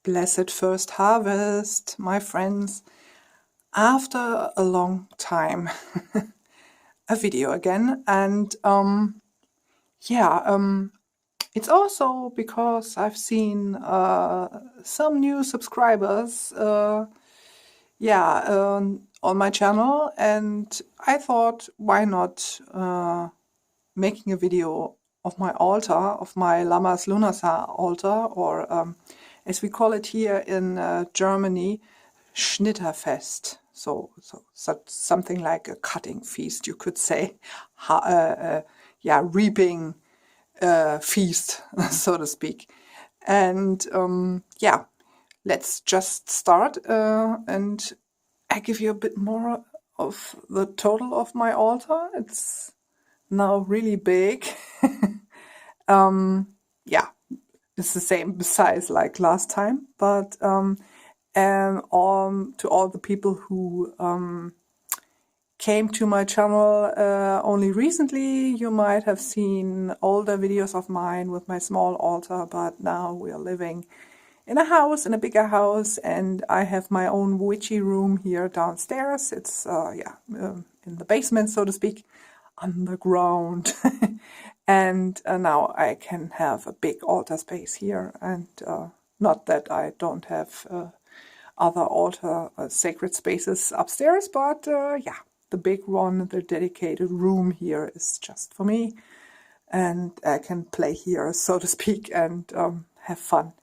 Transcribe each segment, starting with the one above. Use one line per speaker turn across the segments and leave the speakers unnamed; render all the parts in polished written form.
Blessed first harvest, my friends. After a long time, a video again, and it's also because I've seen some new subscribers, on my channel, and I thought, why not making a video of my altar, of my Lammas Lughnasadh altar, or as we call it here in Germany, Schnitterfest. So something like a cutting feast, you could say. Reaping feast, so to speak. And let's just start. And I give you a bit more of the total of my altar. It's now really big. It's the same size like last time, but and to all the people who came to my channel only recently, you might have seen older videos of mine with my small altar, but now we are living in a house, in a bigger house, and I have my own witchy room here downstairs. It's in the basement, so to speak, underground. And now I can have a big altar space here, and not that I don't have other altar sacred spaces upstairs, but the big one, the dedicated room here is just for me, and I can play here, so to speak, and have fun.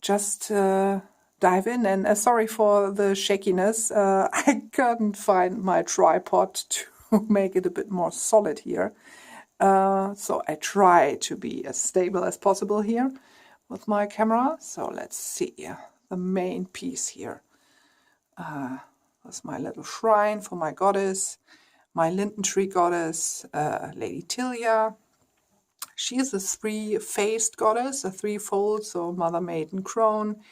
Just dive in, and sorry for the shakiness. I couldn't find my tripod to make it a bit more solid here. So I try to be as stable as possible here with my camera. So let's see the main piece here. That's my little shrine for my goddess, my linden tree goddess, Lady Tilia. She is a three-faced goddess, a threefold, so mother, maiden, crone.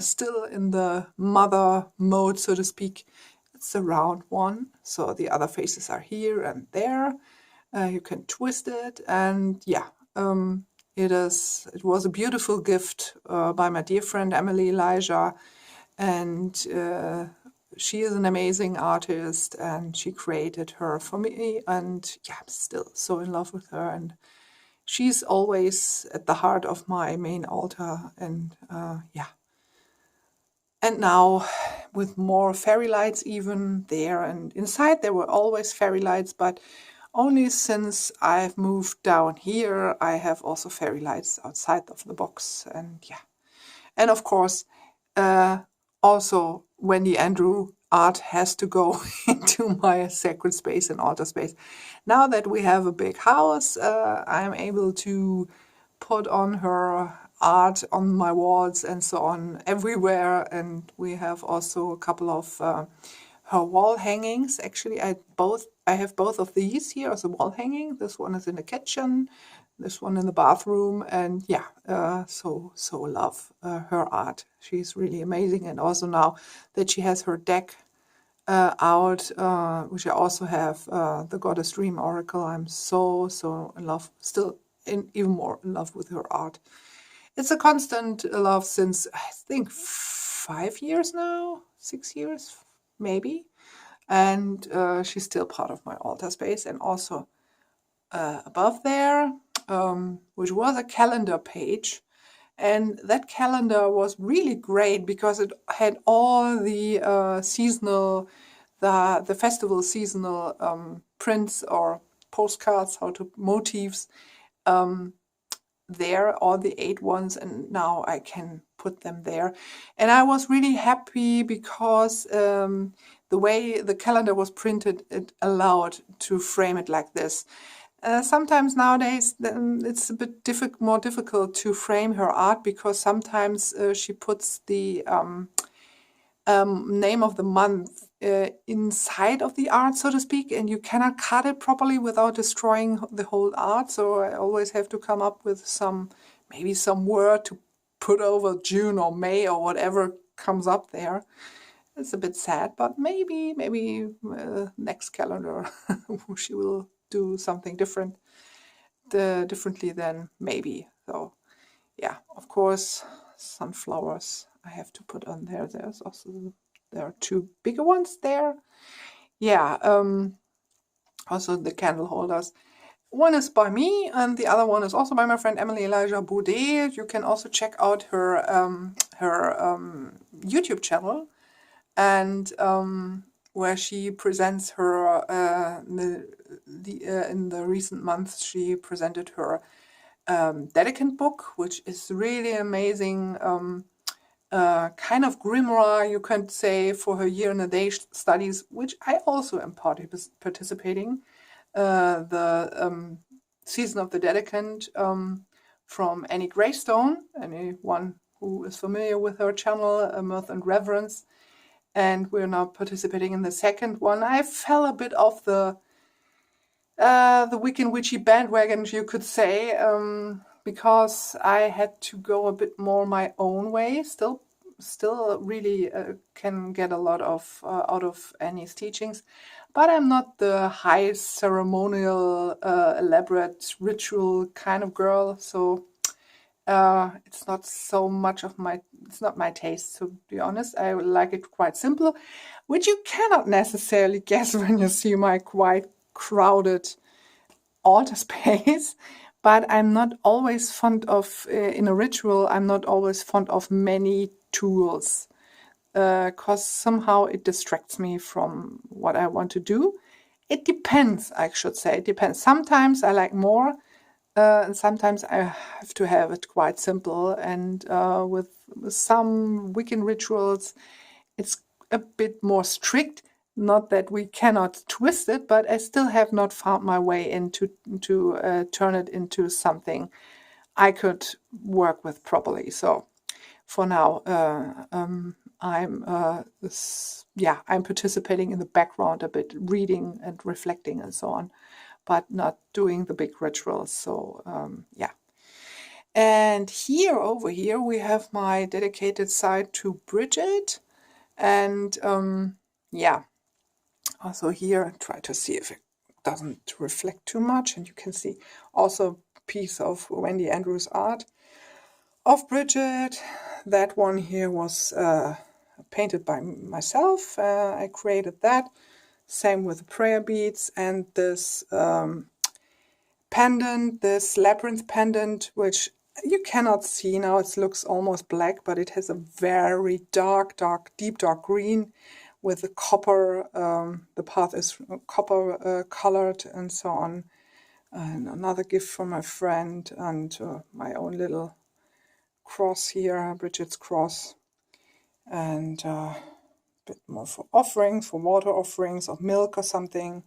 Still in the mother mode, so to speak. It's a round one, so the other faces are here and there. You can twist it, and it was a beautiful gift by my dear friend Emily Elijah, and she is an amazing artist, and she created her for me, and I'm still so in love with her, and she's always at the heart of my main altar, and And now with more fairy lights even there, and inside there were always fairy lights, but only since I've moved down here, I have also fairy lights outside of the box, and of course, also Wendy Andrew art has to go into my sacred space and altar space. Now that we have a big house, I'm able to put on her art on my walls and so on everywhere, and we have also a couple of her wall hangings. Actually, I have both of these here as a wall hanging. This one is in the kitchen, this one in the bathroom, and so love her art. She's really amazing, and also now that she has her deck out, which I also have, the Goddess Dream Oracle, I'm so in love, still even more in love with her art. It's a constant love since, I think, 5 years now, 6 years, maybe. And she's still part of my altar space. And also above there, which was a calendar page. And that calendar was really great because it had all the seasonal, the festival seasonal prints or postcards, motifs. There, all the 8 ones, and now I can put them there. And I was really happy because the way the calendar was printed, it allowed to frame it like this. Sometimes nowadays it's a bit more difficult to frame her art because sometimes she puts the name of the month inside of the art, so to speak, and you cannot cut it properly without destroying the whole art. So I always have to come up with maybe some word to put over June or May or whatever comes up there. It's a bit sad, but maybe next calendar she will do something differently then, maybe. So yeah, of course, sunflowers I have to put on there. There are two bigger ones there. Yeah, also the candle holders. One is by me, and the other one is also by my friend Emily Elijah Boudet. You can also check out her YouTube channel, and where she presents her in the recent months she presented her Dedicant book, which is really amazing. Kind of grimoire, you could say, for her year in a day studies, which I also am participating. The Season of the Dedicant from Annie Greystone, anyone who is familiar with her channel, Mirth and Reverence. And we're now participating in the second one. I fell a bit off the Wiccan Witchy bandwagon, you could say, because I had to go a bit more my own way. Still really can get a lot of out of Annie's teachings, but I'm not the high ceremonial, elaborate ritual kind of girl. So it's not so much of it's not my taste, to be honest. I like it quite simple, which you cannot necessarily guess when you see my quite crowded altar space. But I'm not always fond of, in a ritual, I'm not always fond of many tools, because somehow it distracts me from what I want to do. It depends, I should say. It depends. Sometimes I like more, and sometimes I have to have it quite simple. And with some Wiccan rituals, it's a bit more strict. Not that we cannot twist it, but I still have not found my way into to turn it into something I could work with properly. So for now, I'm participating in the background a bit, reading and reflecting and so on, but not doing the big rituals. So yeah. And over here, we have my dedicated side to Bridget. And yeah, also here, try to see if it doesn't reflect too much. And you can see also a piece of Wendy Andrews' art of Bridget. That one here was painted by myself. I created that. Same with the prayer beads and this pendant, this Labyrinth Pendant, which you cannot see now. It looks almost black, but it has a very deep dark green with the copper. The path is copper colored and so on. And another gift from my friend, and my own little cross here, Bridget's cross. And a bit more for offerings, for water offerings of milk or something.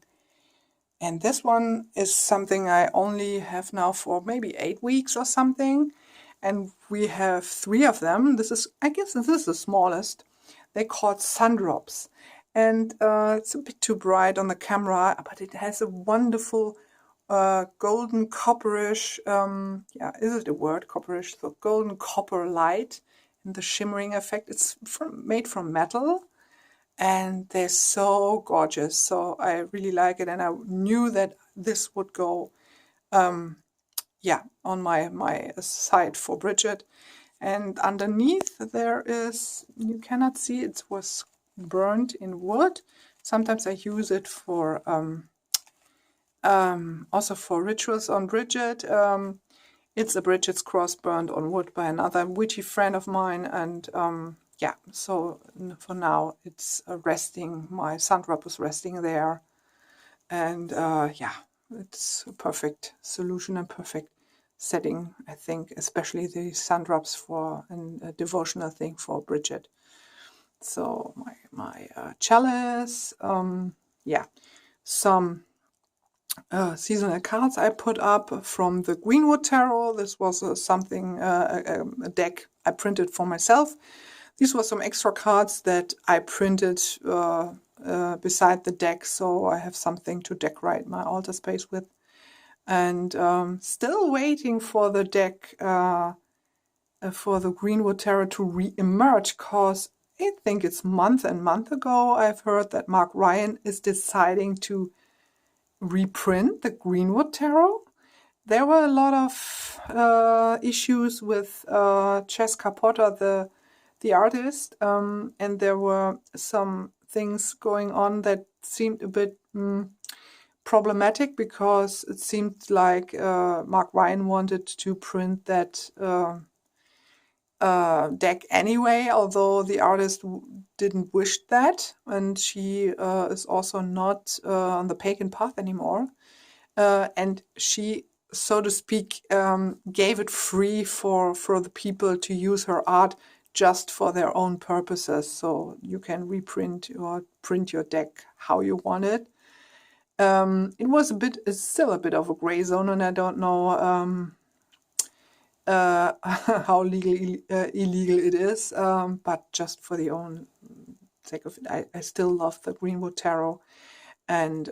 And this one is something I only have now for maybe 8 weeks or something. And we have 3 of them. I guess this is the smallest. They're called Sundrops. And it's a bit too bright on the camera, but it has a wonderful golden copperish, is it a word, copperish? So golden copper light and the shimmering effect. It's made from metal. And they're so gorgeous. So I really like it. And I knew that this would go, on my side for Bridget. And underneath there is, you cannot see, it was burned in wood. Sometimes I use it for, also for rituals on Bridget. It's a Bridget's cross burned on wood by another witchy friend of mine. And, yeah, so for now it's resting. My sundrop is resting there, and yeah, it's a perfect solution and perfect setting, I think, especially the sundrops for a devotional thing for Bridget. So my chalice, yeah, some seasonal cards I put up from the Greenwood Tarot. This was a deck I printed for myself. These were some extra cards that I printed beside the deck, so I have something to decorate my altar space with. And still waiting for the deck, for the Greenwood Tarot to re-emerge, because I think it's month ago I've heard that Mark Ryan is deciding to reprint the Greenwood Tarot. There were a lot of issues with Jessica Potter, the artist, and there were some things going on that seemed a bit problematic, because it seemed like Mark Ryan wanted to print that deck anyway, although the artist didn't wish that, and she is also not on the pagan path anymore, and she, so to speak, gave it free for the people to use her art just for their own purposes. So you can reprint or print your deck how you want it. It's still a bit of a gray zone, and I don't know how illegal it is, but just for the own sake of it, I still love the Greenwood Tarot, and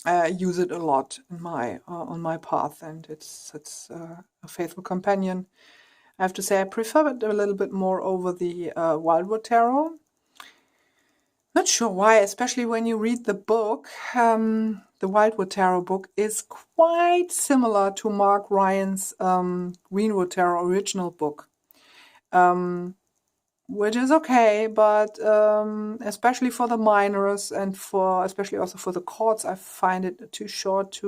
I use it a lot in my on my path, and it's a faithful companion. I have to say I prefer it a little bit more over the Wildwood Tarot. Not sure why, especially when you read the book. The Wildwood Tarot book is quite similar to Mark Ryan's Greenwood Tarot original book, which is okay, but especially for the minors and especially also for the courts, I find it too short.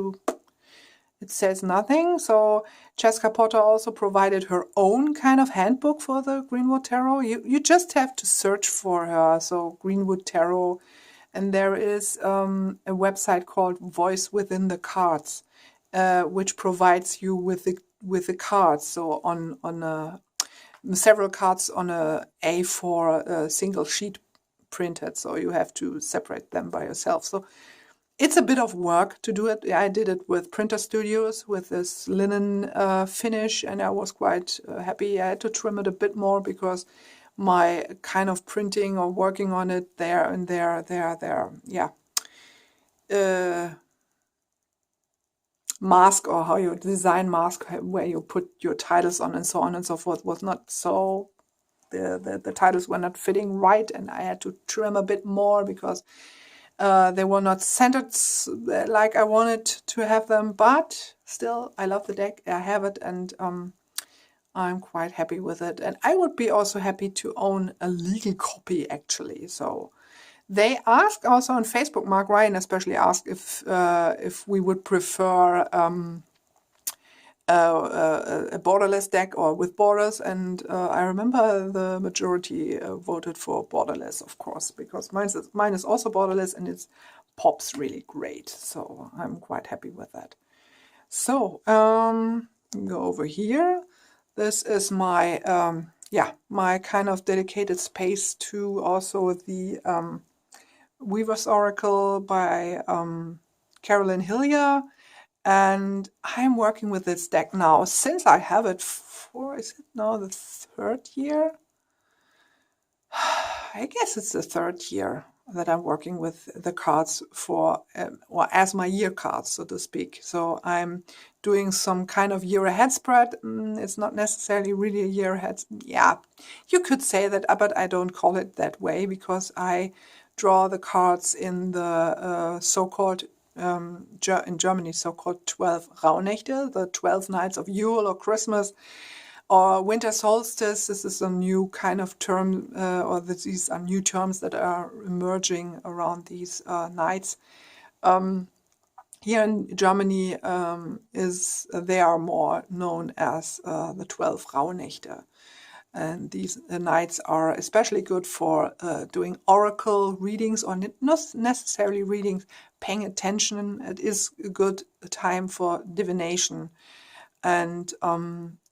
It says nothing. So Jessica Potter also provided her own kind of handbook for the Greenwood Tarot. You just have to search for her. So Greenwood Tarot, and there is a website called Voice Within the Cards, which provides you with the cards. So on several cards on a A4 single sheet printed. So you have to separate them by yourself. So it's a bit of work to do it. I did it with Printer Studios with this linen finish, and I was quite happy. I had to trim it a bit more because my kind of printing or working on it mask, or how you design mask, where you put your titles on and so on and so forth, was not so, the titles were not fitting right, and I had to trim a bit more because they were not centered like I wanted to have them, but still, I love the deck. I have it, and I'm quite happy with it. And I would be also happy to own a legal copy, actually. So they asked also on Facebook, Mark Ryan especially asked if we would prefer a borderless deck or with borders, and I remember the majority voted for borderless, of course, because mine is also borderless, and it pops really great, so I'm quite happy with that. So go over here. This is my my kind of dedicated space to also the Weaver's Oracle by Carolyn Hillier. And I'm working with this deck now since I have it for, is it now the third year? I guess it's the third year that I'm working with the cards for, or as my year cards, so to speak. So I'm doing some kind of year ahead spread. It's not necessarily really a year ahead. Yeah, you could say that, but I don't call it that way because I draw the cards in the so-called in Germany, so-called 12 Rauhnächte, the 12 nights of Yule or Christmas or winter solstice. This is a new kind of term, these are new terms that are emerging around these nights. Here in Germany, they are more known as the 12 Rauhnächte. And these nights are especially good for doing oracle readings, or not necessarily readings, paying attention. It is a good time for divination and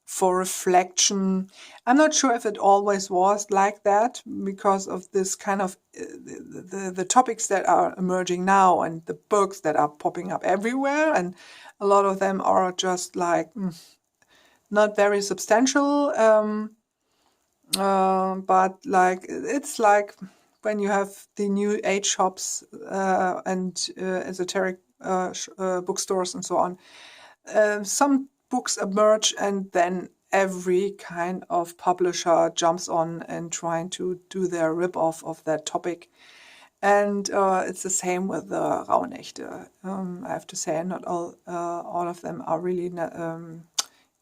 for reflection. I'm not sure if it always was like that because of this kind of the topics that are emerging now and the books that are popping up everywhere. And a lot of them are just like not very substantial. But like it's like when you have the new age shops and esoteric bookstores and so on, some books emerge and then every kind of publisher jumps on and trying to do their rip-off of that topic. And it's the same with the Rauhnächte. I have to say, not all of them are really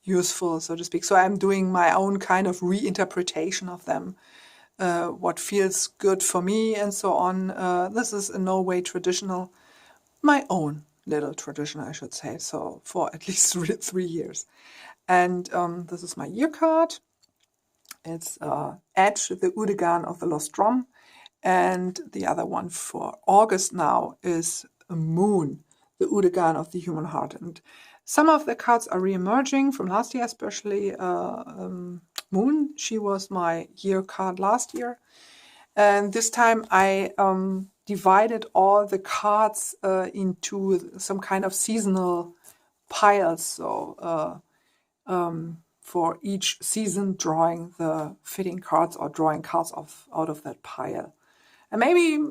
useful, so to speak. So I'm doing my own kind of reinterpretation of them, what feels good for me and so on. This is in no way traditional, my own little tradition, I should say, so for at least 3 years. And this is my year card. It's Edge, the Udegan of the Lost Drum. And the other one for August now is Moon, the Udegan of the Human Heart. And some of the cards are re-emerging from last year, especially Moon. She was my year card last year. And this time I divided all the cards into some kind of seasonal piles. So for each season, drawing the fitting cards or drawing cards out of that pile. And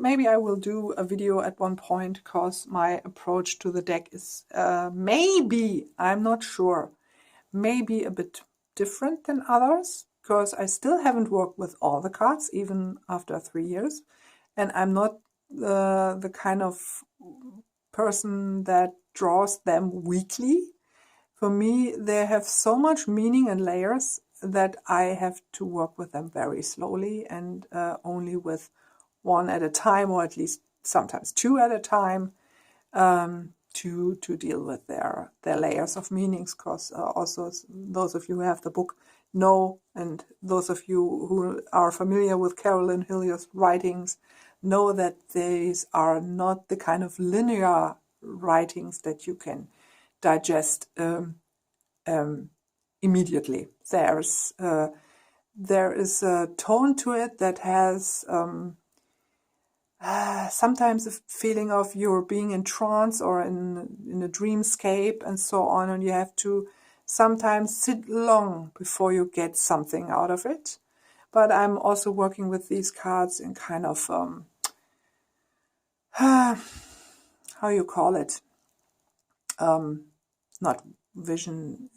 maybe I will do a video at one point, because my approach to the deck is maybe, I'm not sure, maybe a bit different than others, because I still haven't worked with all the cards, even after 3 years. And I'm not the kind of person that draws them weekly. For me, they have so much meaning and layers that I have to work with them very slowly and only with one at a time, or at least sometimes two at a time, to deal with their layers of meanings. Because also those of you who have the book know, and those of you who are familiar with Carolyn Hillier's writings know, that these are not the kind of linear writings that you can digest immediately. There is a tone to it that has sometimes a feeling of you're being in trance or in a dreamscape and so on, and you have to sometimes sit long before you get something out of it. But I'm also working with these cards in kind of how you call it, not vision,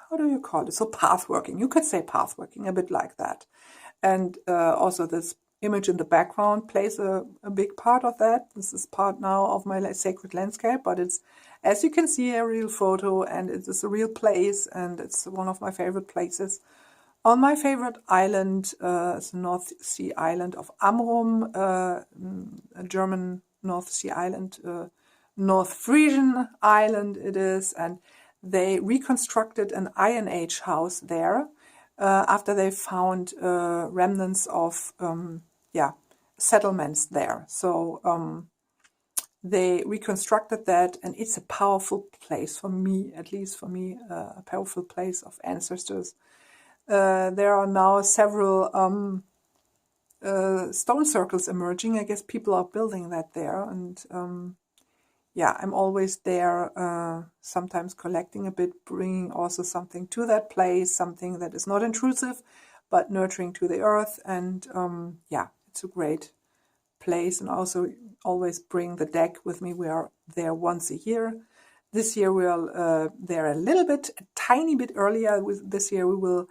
how do you call it? So path working, you could say path working, a bit like that. And also this image in the background plays a big part of that. This is part now of my sacred landscape, but it's, as you can see, a real photo, and it is a real place, and it's one of my favorite places. On my favorite island, it's the North Sea island of Amrum, a German North Sea island, North Frisian island it is, and they reconstructed an Iron Age house there after they found remnants of settlements there. So they reconstructed that, and it's a powerful place for me, at least for me, a powerful place of ancestors. There are now several stone circles emerging. I guess people are building that there, and I'm always there, sometimes collecting a bit, bringing also something to that place, something that is not intrusive, but nurturing to the earth. And it's a great place. And also always bring the deck with me. We are there once a year. This year we are there a tiny bit earlier. This year we will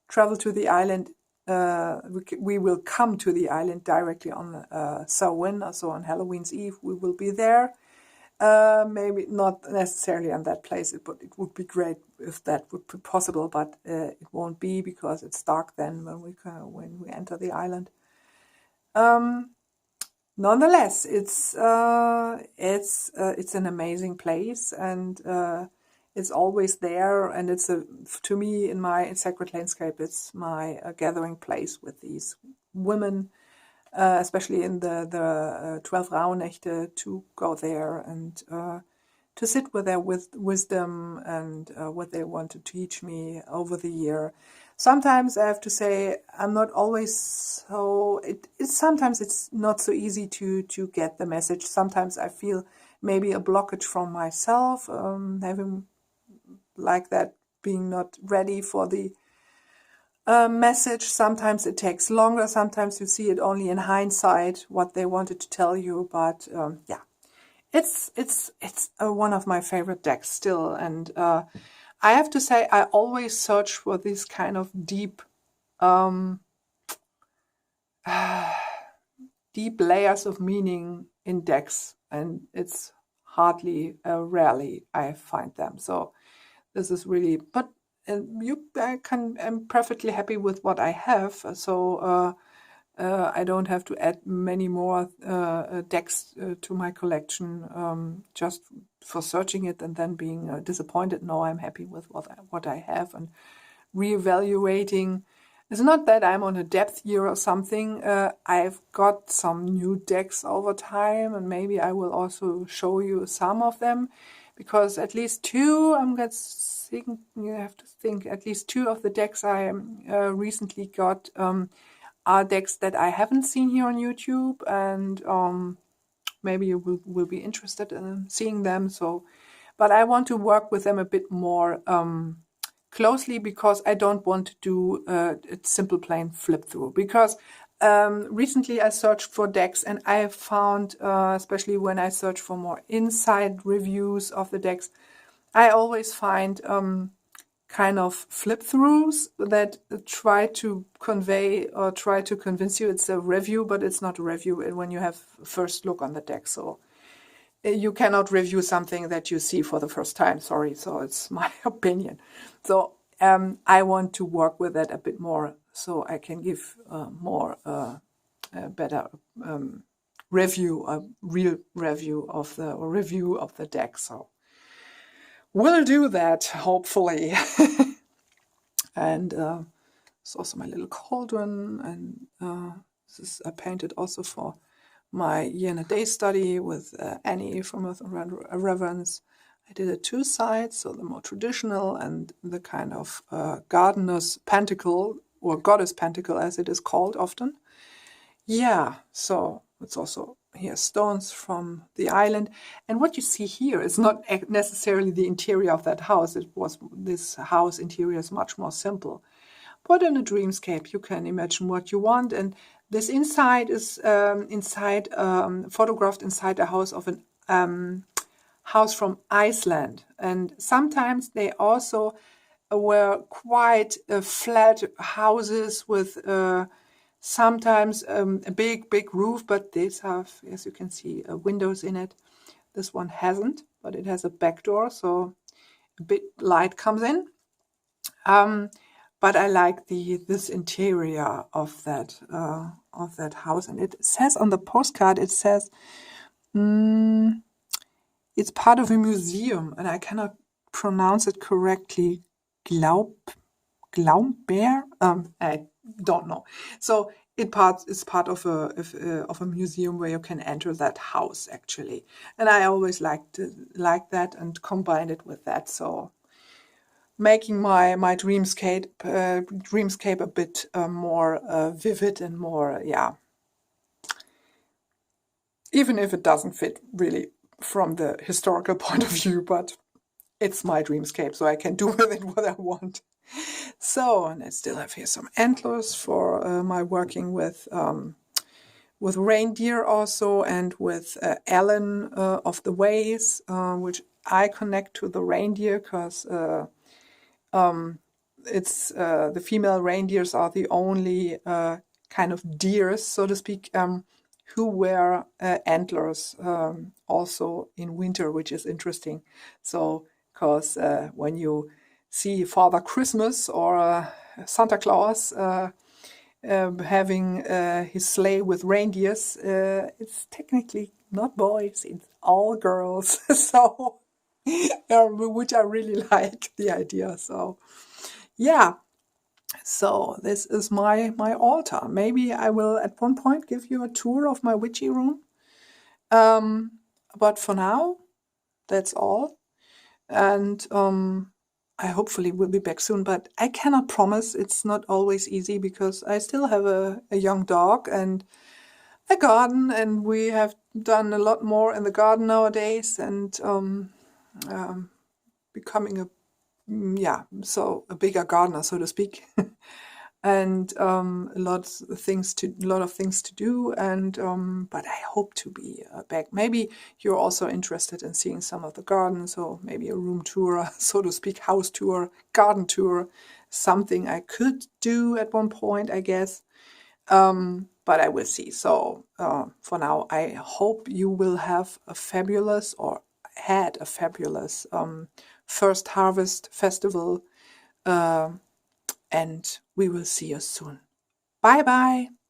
travel to the island. We will come to the island directly on Samhain, so on Halloween's Eve. We will be there. Maybe not necessarily on that place, but it would be great if that would be possible. But it won't be, because it's dark then when we enter the island. Nonetheless, it's an amazing place, and it's always there, and it's to me, in my sacred landscape, it's my gathering place with these women, especially in the 12 Rauhnächte, to go there and to sit with their wisdom and what they want to teach me over the year. Sometimes I have to say I'm not always so. Sometimes it's not so easy to get the message. Sometimes I feel maybe a blockage from myself, having like that, being not ready for the message. Sometimes it takes longer. Sometimes you see it only in hindsight what they wanted to tell you. But it's one of my favorite decks still, and I have to say I always search for this kind of deep deep layers of meaning in decks, and it's rarely I find them. So this is really, but I'm perfectly happy with what I have. So I don't have to add many more decks to my collection just for searching it and then being disappointed. No, I'm happy with what I have and reevaluating. It's not that I'm on a depth year or something. I've got some new decks over time, and maybe I will also show you some of them, because at least two, you have to think, at least two of the decks I recently got are decks that I haven't seen here on YouTube, and maybe you will be interested in seeing them. So, but I want to work with them a bit more closely, because I don't want to do a simple plain flip through. Because recently I searched for decks, and I found, especially when I search for more inside reviews of the decks, I always find kind of flip throughs that try to convey or try to convince you it's a review, but it's not a review when you have first look on the deck. So you cannot review something that you see for the first time. Sorry, so it's my opinion. So I want to work with that a bit more, so I can give a better review, a real review of the deck. So we'll do that, hopefully. And it's also my little cauldron, and this is I painted also for my year and a day study with Annie from Earth and Reverence. I did it two sides, so the more traditional and the kind of gardener's pentacle, or goddess pentacle as it is called often. Yeah, so it's also here stones from the island. And what you see here is not necessarily the interior of that house. This house interior is much more simple. But in a dreamscape, you can imagine what you want. And this inside is photographed inside a house of an house from Iceland. And sometimes they also were quite flat houses with sometimes a big roof, but these have, as you can see, windows in it. This one hasn't, but it has a back door, so a bit light comes in. But I like this interior of that house, and it says on the postcard, it says it's part of a museum, and I cannot pronounce it correctly. Glaumbeer? I don't know. So it's part of a museum where you can enter that house, actually, and I always like that and combine it with that. So making my dreamscape a bit more vivid and more, even if it doesn't fit really from the historical point of view, but it's my dreamscape, so I can do with it what I want. So, and I still have here some antlers for my working with reindeer also, and with Ellen of the Ways, which I connect to the reindeer, because it's the female reindeers are the only kind of deers, so to speak, who wear antlers also in winter, which is interesting. So, because when you see Father Christmas or Santa Claus having his sleigh with reindeers, it's technically not boys, it's all girls. So, which I really like the idea. So, yeah. So this is my altar. Maybe I will at one point give you a tour of my witchy room. But for now, that's all. And I hopefully will be back soon, but I cannot promise. It's not always easy, because I still have a young dog and a garden, and we have done a lot more in the garden nowadays, and becoming a bigger gardener, so to speak. And a lot of things to do, and but I hope to be back. Maybe you're also interested in seeing some of the gardens, or maybe a room tour, so to speak, house tour, garden tour, something I could do at one point, I guess. But I will see. So for now, I hope you will have a fabulous, or had a fabulous first harvest festival, and we will see you soon. Bye bye.